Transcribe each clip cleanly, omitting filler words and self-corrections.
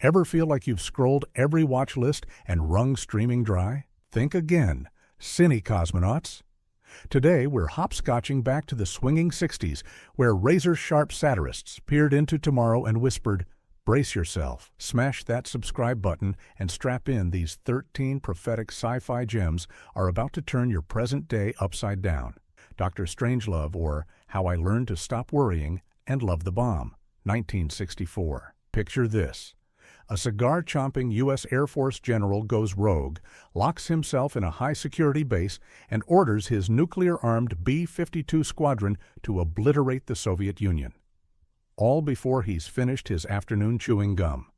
Ever feel like you've scrolled every watch list and wrung streaming dry? Think again. Cine cosmonauts. Today, we're hopscotching back to the swinging 60s, where razor-sharp satirists peered into tomorrow and whispered, "Brace yourself, smash that subscribe button, and strap in. These 13 prophetic sci-fi gems are about to turn your present day upside down." Dr. Strangelove, or How I Learned to Stop Worrying and Love the Bomb, 1964. Picture this. A cigar-chomping U.S. Air Force general goes rogue, locks himself in a high-security base, and orders his nuclear-armed B-52 squadron to obliterate the Soviet Union. All before he's finished his afternoon chewing gum.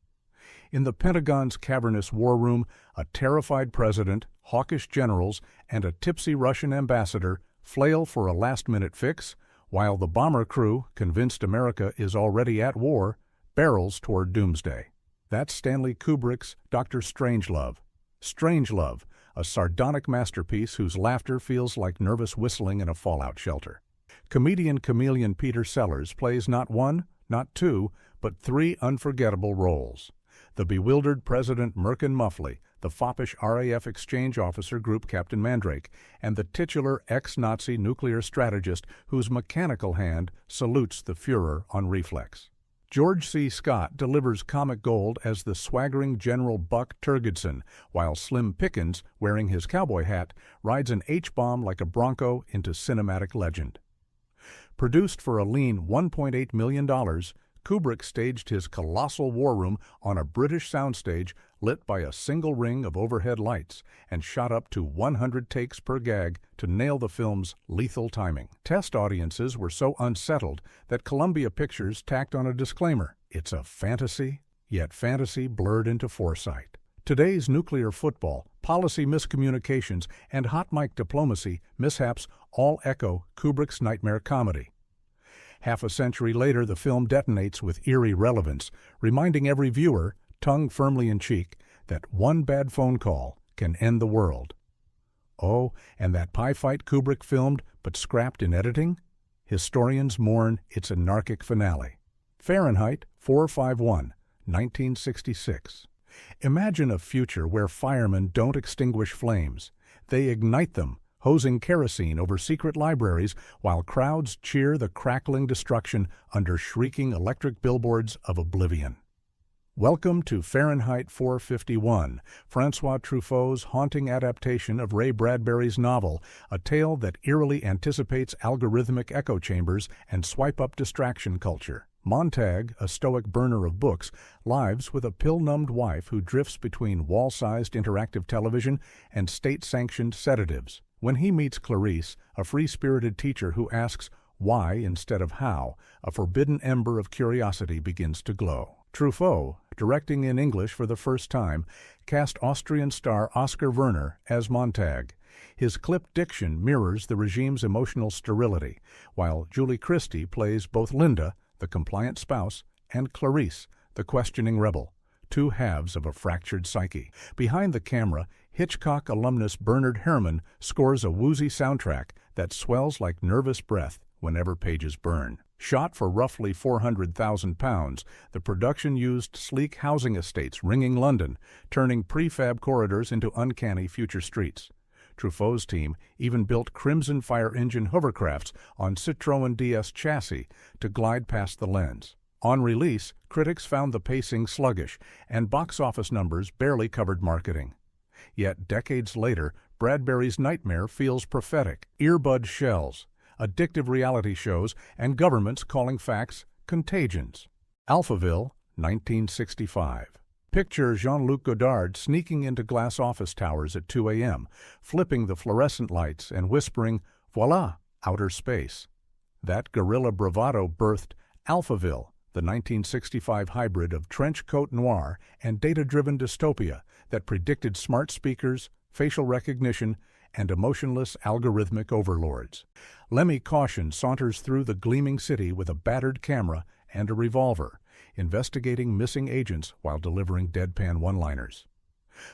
In the Pentagon's cavernous war room, a terrified president, hawkish generals, and a tipsy Russian ambassador flail for a last-minute fix, while the bomber crew, convinced America is already at war, barrels toward doomsday. That's Stanley Kubrick's Dr. Strangelove. Strangelove, a sardonic masterpiece whose laughter feels like nervous whistling in a fallout shelter. Comedian chameleon Peter Sellers plays not one, not two, but three unforgettable roles. The bewildered President Merkin Muffley, the foppish RAF exchange officer Group Captain Mandrake, and the titular ex-Nazi nuclear strategist whose mechanical hand salutes the Führer on reflex. George C. Scott delivers comic gold as the swaggering General Buck Turgidson, while Slim Pickens, wearing his cowboy hat, rides an H-bomb like a Bronco into cinematic legend. Produced for a lean $1.8 million, Kubrick staged his colossal war room on a British soundstage lit by a single ring of overhead lights and shot up to 100 takes per gag to nail the film's lethal timing. Test audiences were so unsettled that Columbia Pictures tacked on a disclaimer. It's a fantasy, yet fantasy blurred into foresight. Today's nuclear football, policy miscommunications, and hot mic diplomacy mishaps all echo Kubrick's nightmare comedy. Half a century later, the film detonates with eerie relevance, reminding every viewer, tongue firmly in cheek, that one bad phone call can end the world. Oh, and that pie fight Kubrick filmed but scrapped in editing? Historians mourn its anarchic finale. Fahrenheit 451, 1966. Imagine a future where firemen don't extinguish flames. They ignite them, hosing kerosene over secret libraries while crowds cheer the crackling destruction under shrieking electric billboards of oblivion. Welcome to Fahrenheit 451, Francois Truffaut's haunting adaptation of Ray Bradbury's novel, a tale that eerily anticipates algorithmic echo chambers and swipe-up distraction culture. Montag, a stoic burner of books, lives with a pill-numbed wife who drifts between wall-sized interactive television and state-sanctioned sedatives. When he meets Clarice, a free-spirited teacher who asks why instead of how, a forbidden ember of curiosity begins to glow. Truffaut, directing in English for the first time, cast Austrian star Oskar Werner as Montag. His clipped diction mirrors the regime's emotional sterility, while Julie Christie plays both Linda, the compliant spouse, and Clarice, the questioning rebel, two halves of a fractured psyche. Behind the camera, Hitchcock alumnus Bernard Herrmann scores a woozy soundtrack that swells like nervous breath whenever pages burn. Shot for roughly £400,000, the production used sleek housing estates ringing London, turning prefab corridors into uncanny future streets. Truffaut's team even built Crimson Fire engine hovercrafts on Citroën DS chassis to glide past the lens. On release, critics found the pacing sluggish, and box office numbers barely covered marketing. Yet decades later, Bradbury's nightmare feels prophetic. Earbud shells, addictive reality shows, and governments calling facts contagions. Alphaville, 1965. Picture Jean-Luc Godard sneaking into glass office towers at 2 a.m., flipping the fluorescent lights and whispering, "Voila, outer space." That guerrilla bravado birthed Alphaville, the 1965 hybrid of trench coat noir and data-driven dystopia that predicted smart speakers, facial recognition, and emotionless algorithmic overlords. Lemmy Caution saunters through the gleaming city with a battered camera and a revolver, investigating missing agents while delivering deadpan one-liners.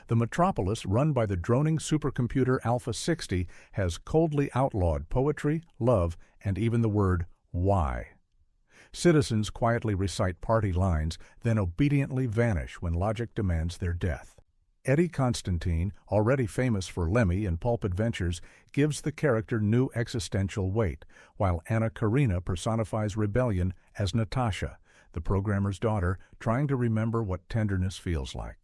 The metropolis, run by the droning supercomputer Alpha 60, has coldly outlawed poetry, love, and even the word why. Citizens quietly recite party lines, then obediently vanish when logic demands their death. Eddie Constantine, already famous for Lemmy in Pulp Adventures, gives the character new existential weight, while Anna Karina personifies rebellion as Natasha, the programmer's daughter, trying to remember what tenderness feels like.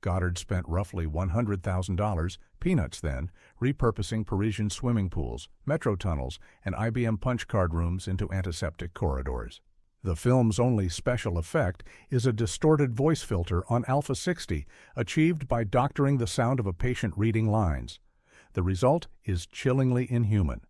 Goddard spent roughly $100,000, peanuts then, repurposing Parisian swimming pools, metro tunnels, and IBM punch card rooms into antiseptic corridors. The film's only special effect is a distorted voice filter on Alpha 60, achieved by doctoring the sound of a patient reading lines. The result is chillingly inhuman.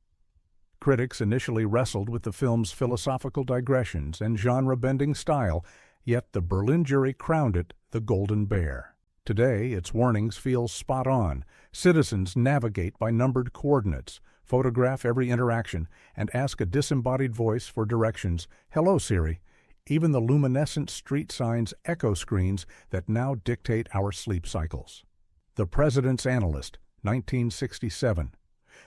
Critics initially wrestled with the film's philosophical digressions and genre-bending style, yet the Berlin jury crowned it the Golden Bear. Today, its warnings feel spot on. Citizens navigate by numbered coordinates, photograph every interaction, and ask a disembodied voice for directions. Hello, Siri. Even the luminescent street signs echo screens that now dictate our sleep cycles. The Presidents Analyst, 1967.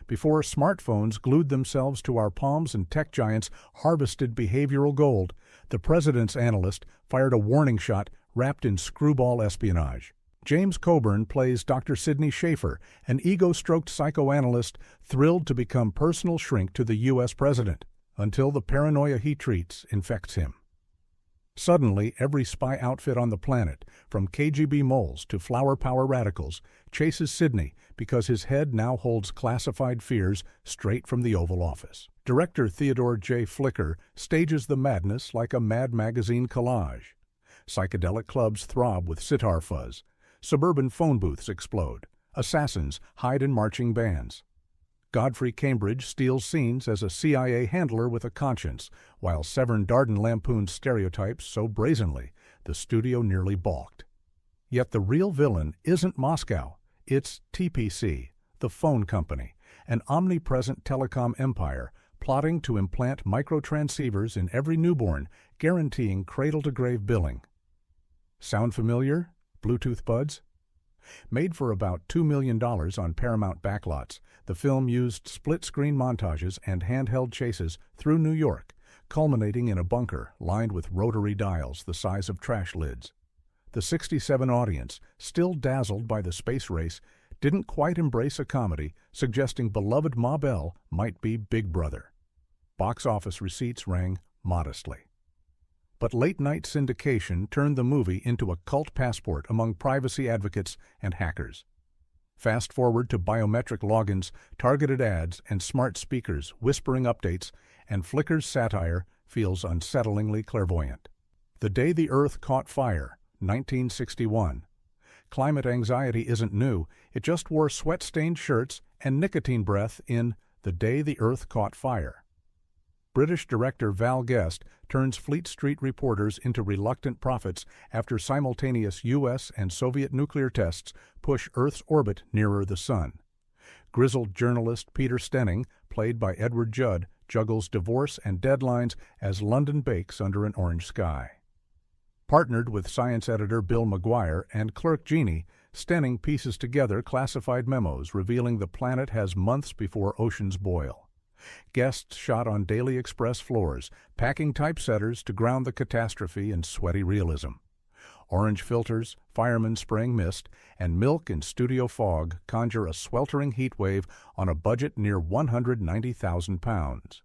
Before smartphones glued themselves to our palms and tech giants harvested behavioral gold, the Presidents Analyst fired a warning shot wrapped in screwball espionage. James Coburn plays Dr. Sidney Schaefer, an ego-stroked psychoanalyst thrilled to become personal shrink to the U.S. president, until the paranoia he treats infects him. Suddenly, every spy outfit on the planet, from KGB moles to flower power radicals, chases Sidney because his head now holds classified fears straight from the Oval Office. Director Theodore J. Flicker stages the madness like a Mad Magazine collage. Psychedelic clubs throb with sitar fuzz. Suburban phone booths explode. Assassins hide in marching bands. Godfrey Cambridge steals scenes as a CIA handler with a conscience, while Severn Darden lampoons stereotypes so brazenly the studio nearly balked. Yet the real villain isn't Moscow, it's TPC, the phone company, an omnipresent telecom empire plotting to implant microtransceivers in every newborn, guaranteeing cradle-to-grave billing. Sound familiar? Bluetooth buds? Made for about $2 million on Paramount backlots, the film used split-screen montages and handheld chases through New York, culminating in a bunker lined with rotary dials the size of trash lids. The '67 audience, still dazzled by the space race, didn't quite embrace a comedy, suggesting beloved Ma Bell might be Big Brother. Box office receipts rang modestly. But late-night syndication turned the movie into a cult passport among privacy advocates and hackers. Fast forward to biometric logins, targeted ads, and smart speakers whispering updates, and Flicker's satire feels unsettlingly clairvoyant. The Day the Earth Caught Fire, 1961. Climate anxiety isn't new, it just wore sweat-stained shirts and nicotine breath in The Day the Earth Caught Fire. British director Val Guest turns Fleet Street reporters into reluctant prophets after simultaneous U.S. and Soviet nuclear tests push Earth's orbit nearer the Sun. Grizzled journalist Peter Stenning, played by Edward Judd, juggles divorce and deadlines as London bakes under an orange sky. Partnered with science editor Bill McGuire and clerk Jeannie, Stenning pieces together classified memos revealing the planet has months before oceans boil. Guests shot on Daily Express floors, packing typesetters to ground the catastrophe in sweaty realism. Orange filters, firemen spraying mist, and milk in studio fog conjure a sweltering heat wave on a budget near £190,000.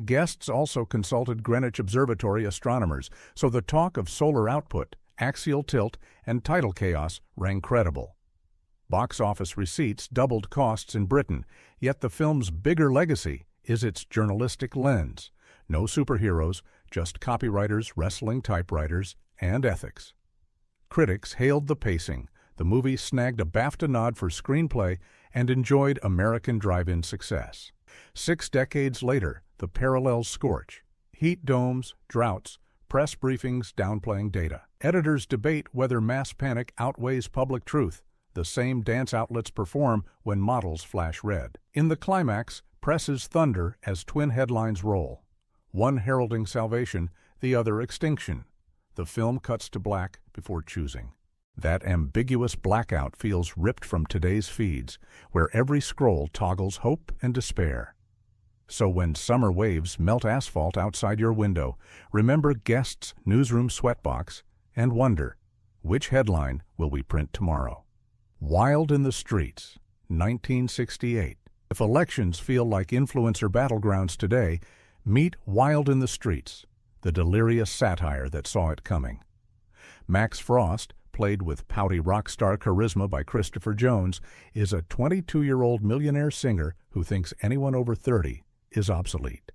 Guests also consulted Greenwich Observatory astronomers, so the talk of solar output, axial tilt, and tidal chaos rang credible. Box office receipts doubled costs in Britain, yet the film's bigger legacy is its journalistic lens. No superheroes, just copywriters wrestling typewriters, and ethics. Critics hailed the pacing. The movie snagged a BAFTA nod for screenplay and enjoyed American drive-in success. 6 decades later, the parallels scorch. Heat domes, droughts, press briefings downplaying data. Editors debate whether mass panic outweighs public truth. The same dance outlets perform when models flash red. In the climax, presses thunder as twin headlines roll. One heralding salvation, the other extinction. The film cuts to black before choosing. That ambiguous blackout feels ripped from today's feeds, where every scroll toggles hope and despair. So when summer waves melt asphalt outside your window, remember Guest's newsroom sweatbox and wonder, which headline will we print tomorrow? Wild in the Streets, 1968. If elections feel like influencer battlegrounds today, meet Wild in the Streets, the delirious satire that saw it coming. Max Frost, played with pouty rock star charisma by Christopher Jones, is a 22-year-old millionaire singer who thinks anyone over 30 is obsolete.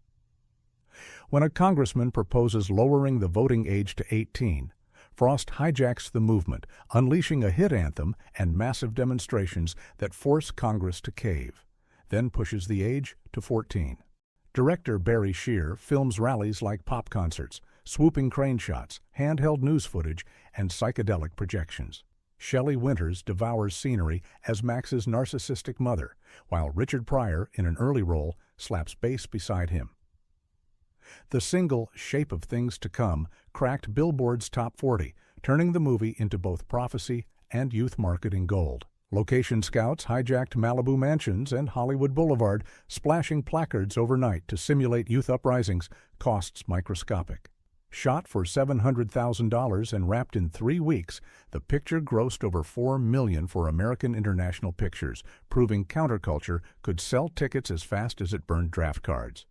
When a congressman proposes lowering the voting age to 18, Frost hijacks the movement, unleashing a hit anthem and massive demonstrations that force Congress to cave, then pushes the age to 14. Director Barry Shear films rallies like pop concerts, swooping crane shots, handheld news footage, and psychedelic projections. Shelley Winters devours scenery as Max's narcissistic mother, while Richard Pryor, in an early role, slaps bass beside him. The single Shape of Things to Come cracked Billboard's Top 40, turning the movie into both prophecy and youth marketing gold. Location scouts hijacked Malibu mansions and Hollywood Boulevard, splashing placards overnight to simulate youth uprisings, costs microscopic. Shot for $700,000 and wrapped in 3 weeks, the picture grossed over $4 million for American International Pictures, proving counterculture could sell tickets as fast as it burned draft cards.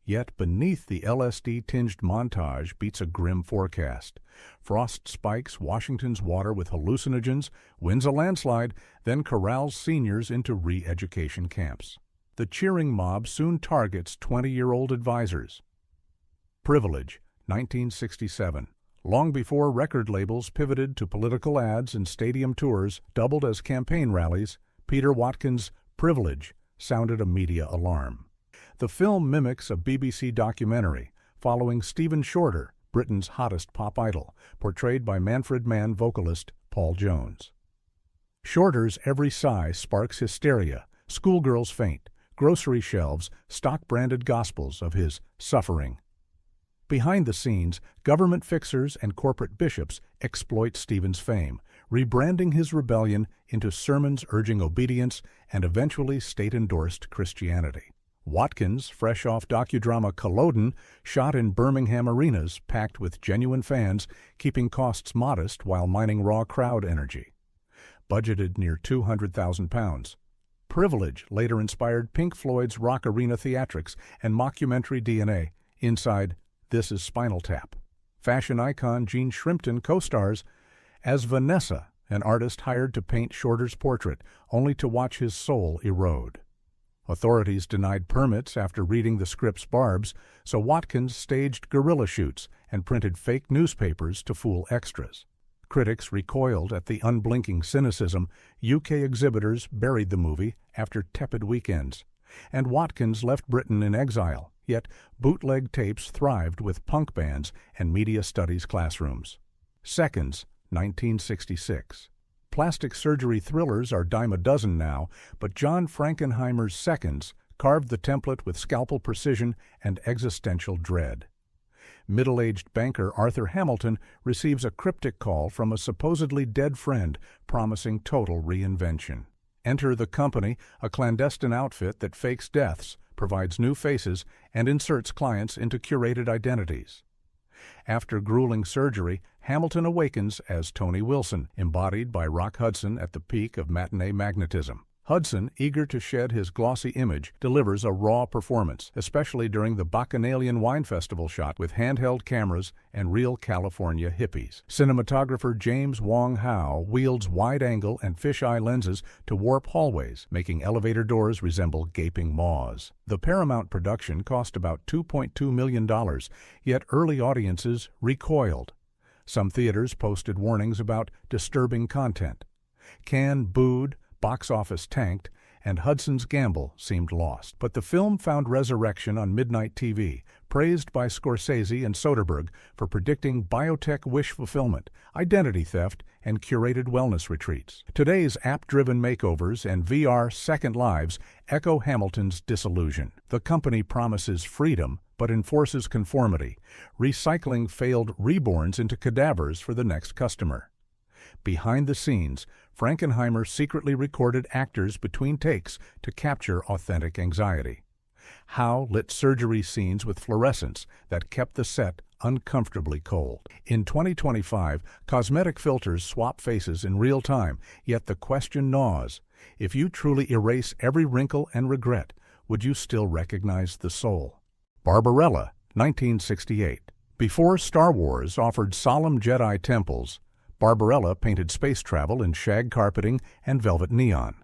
Yet beneath the LSD-tinged montage beats a grim forecast. Frost spikes Washington's water with hallucinogens, wins a landslide, then corrals seniors into re-education camps. The cheering mob soon targets 20-year-old advisors. Privilege, 1967. Long before record labels pivoted to political ads and stadium tours doubled as campaign rallies, Peter Watkins' Privilege sounded a media alarm. The film mimics a BBC documentary following Stephen Shorter, Britain's hottest pop idol, portrayed by Manfred Mann vocalist Paul Jones. Shorter's every sigh sparks hysteria, schoolgirls faint, grocery shelves stock branded gospels of his suffering. Behind the scenes, government fixers and corporate bishops exploit Stephen's fame, rebranding his rebellion into sermons urging obedience and eventually state-endorsed Christianity. Watkins, fresh off docudrama Culloden, shot in Birmingham arenas packed with genuine fans, keeping costs modest while mining raw crowd energy. Budgeted near £200,000. Privilege later inspired Pink Floyd's Rock Arena theatrics and mockumentary DNA inside This Is Spinal Tap. Fashion icon Jean Shrimpton co-stars as Vanessa, an artist hired to paint Shorter's portrait, only to watch his soul erode. Authorities denied permits after reading the script's barbs, so Watkins staged guerrilla shoots and printed fake newspapers to fool extras. Critics recoiled at the unblinking cynicism. UK exhibitors buried the movie after tepid weekends, and Watkins left Britain in exile, yet bootleg tapes thrived with punk bands and media studies classrooms. Seconds, 1966. Plastic surgery thrillers are dime a dozen now, but John Frankenheimer's Seconds carved the template with scalpel precision and existential dread. Middle-aged banker Arthur Hamilton receives a cryptic call from a supposedly dead friend promising total reinvention. Enter The Company, a clandestine outfit that fakes deaths, provides new faces, and inserts clients into curated identities. After grueling surgery, Hamilton awakens as Tony Wilson, embodied by Rock Hudson at the peak of matinee magnetism. Hudson, eager to shed his glossy image, delivers a raw performance, especially during the Bacchanalian Wine Festival shot with handheld cameras and real California hippies. Cinematographer James Wong Howe wields wide-angle and fisheye lenses to warp hallways, making elevator doors resemble gaping maws. The Paramount production cost about $2.2 million, yet early audiences recoiled. Some theaters posted warnings about disturbing content. Cannes booed, box office tanked, and Hudson's gamble seemed lost. But the film found resurrection on midnight TV, praised by Scorsese and Soderbergh for predicting biotech wish fulfillment, identity theft, and curated wellness retreats. Today's app-driven makeovers and VR second lives echo Hamilton's disillusion. The company promises freedom, but enforces conformity, recycling failed reborns into cadavers for the next customer. Behind the scenes, Frankenheimer secretly recorded actors between takes to capture authentic anxiety. Howe lit surgery scenes with fluorescents that kept the set uncomfortably cold. In 2025, cosmetic filters swap faces in real time, yet the question gnaws. If you truly erase every wrinkle and regret, would you still recognize the soul? Barbarella, 1968. Before Star Wars offered solemn Jedi temples, Barbarella painted space travel in shag carpeting and velvet neon.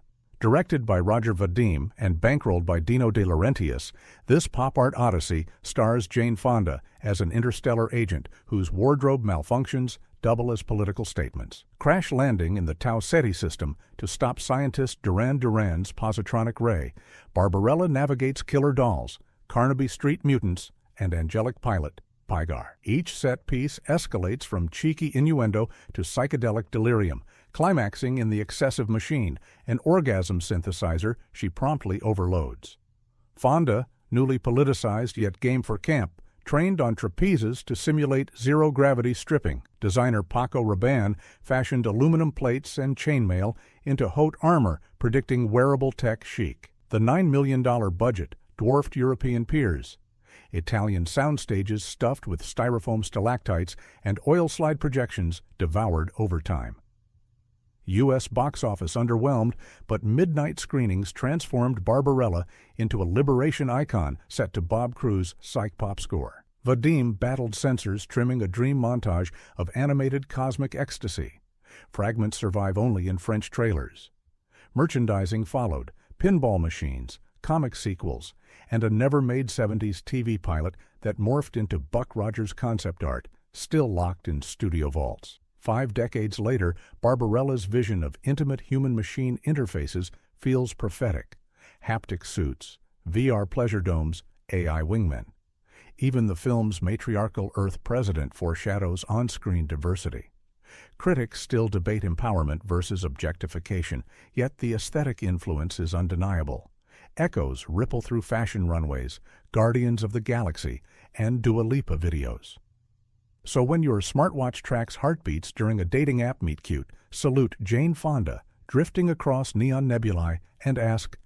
Directed by Roger Vadim and bankrolled by Dino De Laurentiis, this pop art odyssey stars Jane Fonda as an interstellar agent whose wardrobe malfunctions double as political statements. Crash landing in the Tau Ceti system to stop scientist Duran Duran's positronic ray, Barbarella navigates killer dolls, Carnaby Street mutants, and angelic pilot Pygar. Each set piece escalates from cheeky innuendo to psychedelic delirium, climaxing in the excessive machine, an orgasm synthesizer she promptly overloads. Fonda, newly politicized yet game for camp, trained on trapezes to simulate zero-gravity stripping. Designer Paco Rabanne fashioned aluminum plates and chainmail into haute armor, predicting wearable tech chic. The $9 million budget dwarfed European peers. Italian sound stages stuffed with styrofoam stalactites and oil slide projections devoured overtime. U.S. box office underwhelmed, but midnight screenings transformed Barbarella into a liberation icon set to Bob Cruz's psych pop score. Vadim battled censors, trimming a dream montage of animated cosmic ecstasy. Fragments survive only in French trailers. Merchandising followed: pinball machines, comic sequels, and a never-made 70s TV pilot that morphed into Buck Rogers concept art, still locked in studio vaults. 5 decades later, Barbarella's vision of intimate human-machine interfaces feels prophetic. Haptic suits, VR pleasure domes, AI wingmen. Even the film's matriarchal Earth president foreshadows on-screen diversity. Critics still debate empowerment versus objectification, yet the aesthetic influence is undeniable. Echoes ripple through fashion runways, Guardians of the Galaxy, and Dua Lipa videos. So when your smartwatch tracks heartbeats during a dating app meet-cute, salute Jane Fonda, drifting across neon nebulae, and ask,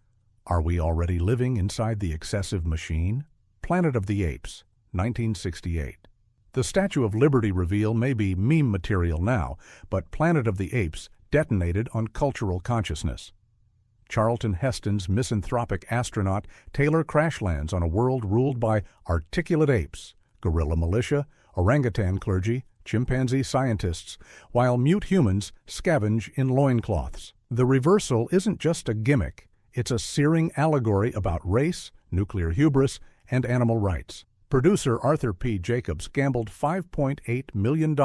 are we already living inside the excessive machine? Planet of the Apes, 1968. The Statue of Liberty reveal may be meme material now, but Planet of the Apes detonated on cultural consciousness. Charlton Heston's misanthropic astronaut Taylor crash lands on a world ruled by articulate apes, gorilla militia, orangutan clergy, chimpanzee scientists, while mute humans scavenge in loincloths. The reversal isn't just a gimmick, it's a searing allegory about race, nuclear hubris, and animal rights. Producer Arthur P. Jacobs gambled $5.8 million,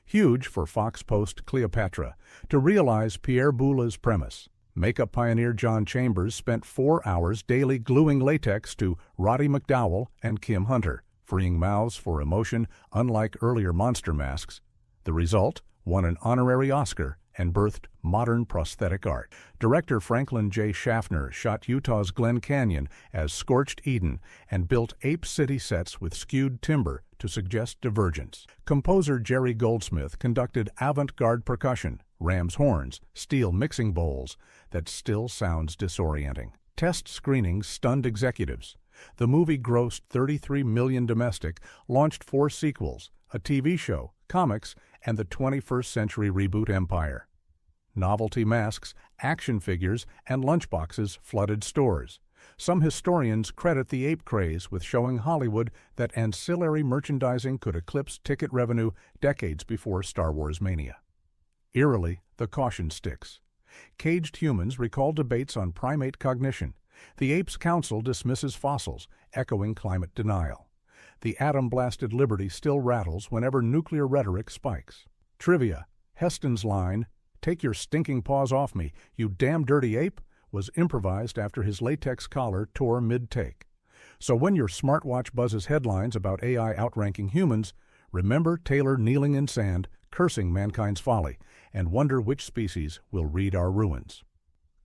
huge for Fox Post Cleopatra, to realize Pierre Boulez's premise. Makeup pioneer John Chambers spent 4 hours daily gluing latex to Roddy McDowell and Kim Hunter, freeing mouths for emotion unlike earlier monster masks. The result won an honorary Oscar and birthed modern prosthetic art. Director Franklin J. Schaffner shot Utah's Glen Canyon as Scorched Eden and built Ape City sets with skewed timber to suggest divergence. Composer Jerry Goldsmith conducted avant-garde percussion, ram's horns, steel mixing bowls, that still sounds disorienting. Test screenings stunned executives. The movie grossed $33 million domestic, launched 4 sequels, a TV show, comics, and the 21st century reboot empire. Novelty masks, action figures, and lunchboxes flooded stores. Some historians credit the ape craze with showing Hollywood that ancillary merchandising could eclipse ticket revenue decades before Star Wars mania. Eerily, the caution sticks. Caged humans recall debates on primate cognition. The Apes Council dismisses fossils, echoing climate denial. The atom-blasted liberty still rattles whenever nuclear rhetoric spikes. Trivia: Heston's line, "Take your stinking paws off me, you damn dirty ape," was improvised after his latex collar tore mid-take. So when your smartwatch buzzes headlines about AI outranking humans, remember Taylor kneeling in sand, cursing mankind's folly, and wonder which species will read our ruins.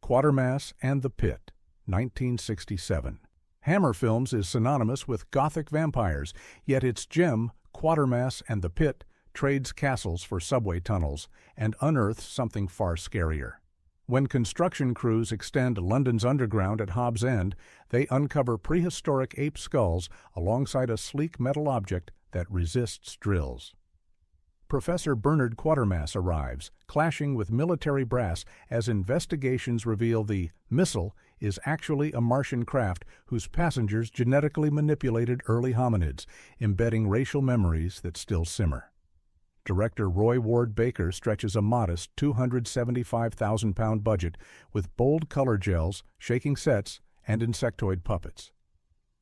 Quartermass and the Pit, 1967. Hammer Films is synonymous with gothic vampires, yet its gem, Quartermass and the Pit, trades castles for subway tunnels and unearths something far scarier. When construction crews extend London's Underground at Hobbs End, they uncover prehistoric ape skulls alongside a sleek metal object that resists drills. Professor Bernard Quartermass arrives, clashing with military brass as investigations reveal the missile is actually a Martian craft whose passengers genetically manipulated early hominids, embedding racial memories that still simmer. Director Roy Ward Baker stretches a modest 275,000-pound budget with bold color gels, shaking sets, and insectoid puppets.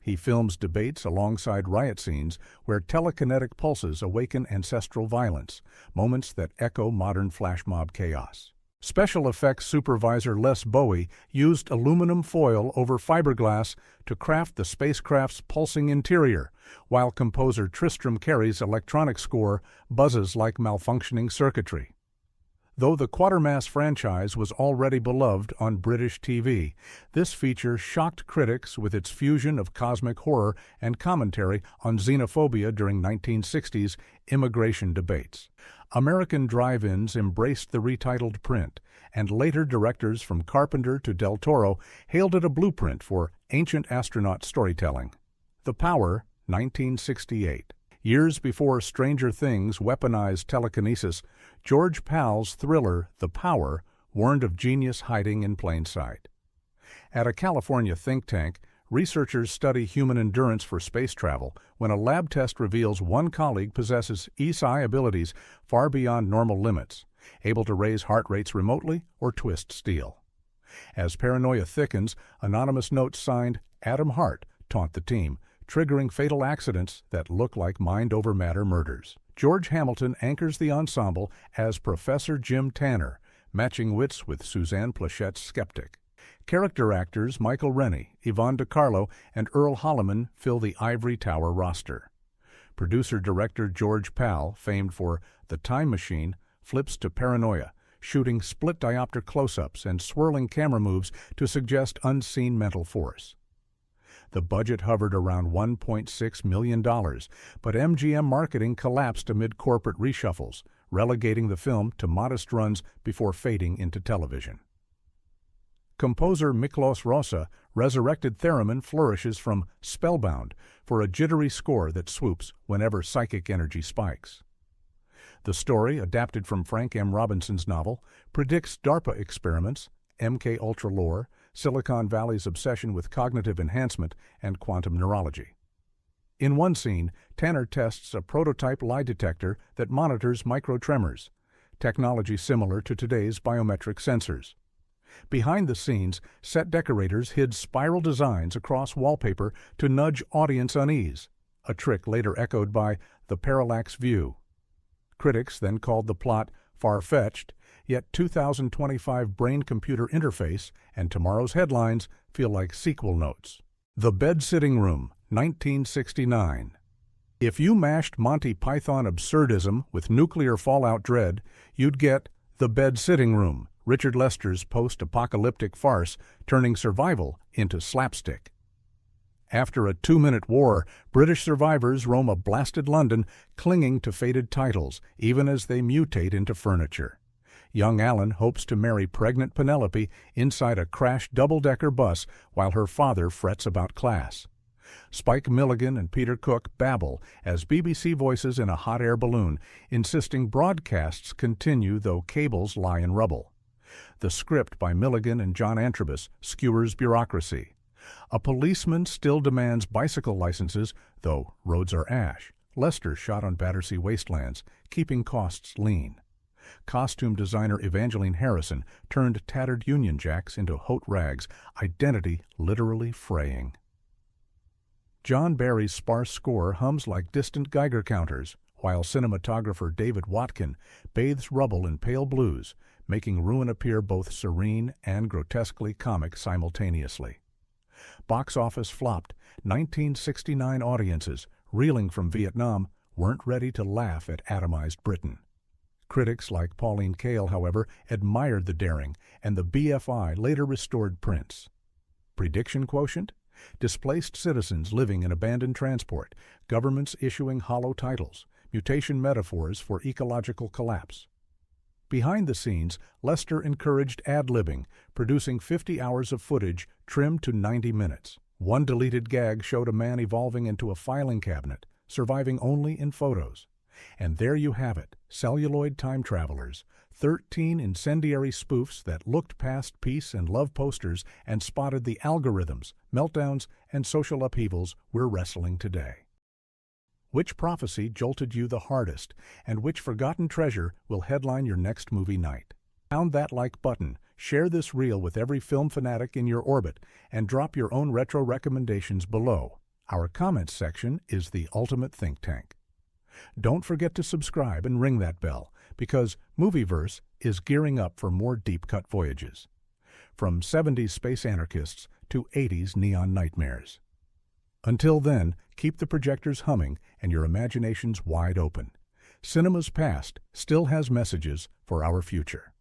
He films debates alongside riot scenes where telekinetic pulses awaken ancestral violence, moments that echo modern flash mob chaos. Special effects supervisor Les Bowie used aluminum foil over fiberglass to craft the spacecraft's pulsing interior, while composer Tristram Carey's electronic score buzzes like malfunctioning circuitry. Though the Quartermass franchise was already beloved on British TV, this feature shocked critics with its fusion of cosmic horror and commentary on xenophobia during 1960s immigration debates. American drive-ins embraced the retitled print, and later directors from Carpenter to Del Toro hailed it a blueprint for ancient astronaut storytelling. The Power, 1968. Years before Stranger Things weaponized telekinesis, George Pal's thriller The Power warned of genius hiding in plain sight. At a California think tank, researchers study human endurance for space travel when a lab test reveals one colleague possesses ESI abilities far beyond normal limits, able to raise heart rates remotely or twist steel. As paranoia thickens, anonymous notes signed Adam Hart taunt the team, triggering fatal accidents that look like mind-over-matter murders. George Hamilton anchors the ensemble as Professor Jim Tanner, matching wits with Suzanne Plachette's skeptic. Character actors Michael Rennie, Yvonne DiCarlo, and Earl Holliman fill the Ivory Tower roster. Producer-director George Pal, famed for The Time Machine, flips to Paranoia, shooting split-diopter close-ups and swirling camera moves to suggest unseen mental force. The budget hovered around $1.6 million, but MGM marketing collapsed amid corporate reshuffles, relegating the film to modest runs before fading into television. Composer Miklos Rosa resurrected theremin flourishes from Spellbound for a jittery score that swoops whenever psychic energy spikes. The story, adapted from Frank M. Robinson's novel, predicts DARPA experiments, MK-Ultra lore, Silicon Valley's obsession with cognitive enhancement, and quantum neurology. In one scene, Tanner tests a prototype lie detector that monitors microtremors, technology similar to today's biometric sensors. Behind the scenes, set decorators hid spiral designs across wallpaper to nudge audience unease, a trick later echoed by The Parallax View. Critics then called the plot far-fetched, yet 2025 brain-computer interface and tomorrow's headlines feel like sequel notes. The Bed-Sitting Room, 1969. If you mashed Monty Python absurdism with nuclear fallout dread, you'd get The Bed-Sitting Room, Richard Lester's post-apocalyptic farce turning survival into slapstick. After a 2-minute war, British survivors roam a blasted London, clinging to faded titles, even as they mutate into furniture. Young Alan hopes to marry pregnant Penelope inside a crashed double-decker bus while her father frets about class. Spike Milligan and Peter Cook babble as BBC voices in a hot air balloon, insisting broadcasts continue though cables lie in rubble. The script by Milligan and John Antrobus skewers bureaucracy. A policeman still demands bicycle licenses, though roads are ash. Lester shot on Battersea wastelands, keeping costs lean. Costume designer Evangeline Harrison turned tattered Union Jacks into haute rags, identity literally fraying. John Barry's sparse score hums like distant Geiger counters, while cinematographer David Watkin bathes rubble in pale blues, making ruin appear both serene and grotesquely comic simultaneously. Box office flopped. 1969 audiences, reeling from Vietnam, weren't ready to laugh at atomized Britain. Critics like Pauline Kael, however, admired the daring, and the BFI later restored Prince. Prediction quotient? Displaced citizens living in abandoned transport, governments issuing hollow titles, mutation metaphors for ecological collapse. Behind the scenes, Lester encouraged ad-libbing, producing 50 hours of footage trimmed to 90 minutes. One deleted gag showed a man evolving into a filing cabinet, surviving only in photos. And there you have it, celluloid time travelers, 13 incendiary spoofs that looked past peace and love posters and spotted the algorithms, meltdowns, and social upheavals we're wrestling today. Which prophecy jolted you the hardest, and which forgotten treasure will headline your next movie night? Pound that like button, share this reel with every film fanatic in your orbit, and drop your own retro recommendations below. Our comments section is the ultimate think tank. Don't forget to subscribe and ring that bell, because Movieverse is gearing up for more deep-cut voyages. From 70s space anarchists to 80s neon nightmares. Until then, keep the projectors humming and your imaginations wide open. Cinema's past still has messages for our future.